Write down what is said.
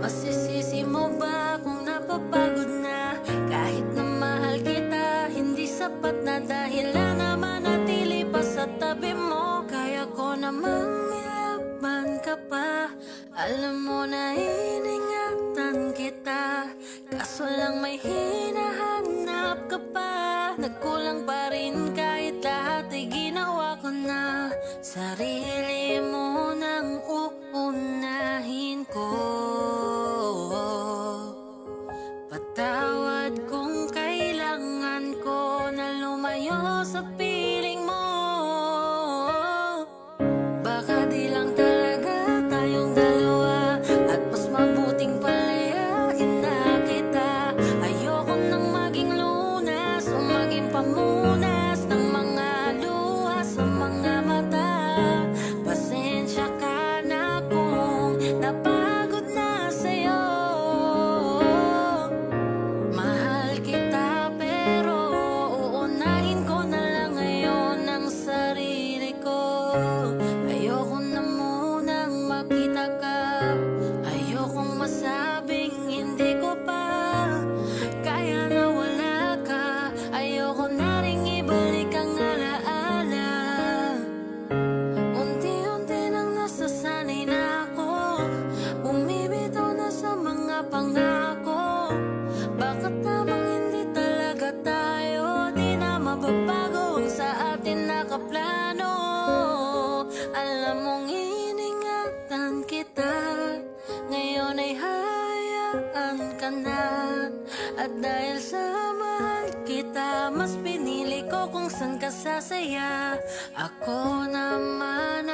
Masisisi mo ba kung napapagod na? Kahit na mahal kita, hindi sapat na dahilan na manatili pa sa tabi mo. Kaya ko namang ilaban ka pa. Alam mo na iningatan kita, kaso lang may hinahanap ka pa. Nagkulang pa rin kahit lahat ay ginawa ko na. Sarili mo nang uunahin ko. Patawad kung kailangan ko na lumayo sa piling mo. Baka di lang talaga tayong dalawa, at mas mabuting palayain na kita. Ayoko nang maging lunas o maging pamunas ng mga luha sa mga mata. Pasensya ka na kung napagod na sa'yo. Mahal kita pero uunahin ko na lang ngayon ang sarili ko. Ayoko na munang makita ka, ayokong masabing hindi ko pa kaya na wala ka. Ayoko na ring ibalik ang alaala. Unti-unti nang nasasanay na ako, bumibitaw na sa mga pangako. Bakit namang hindi talaga tayo, di na mababago ang sa atin nakaplano. Alam mong iningatan kita, ngayon ay hayaan ka na. At dahil sa mahal kita, mas pinili ko kung saan ka sasaya. Ako naman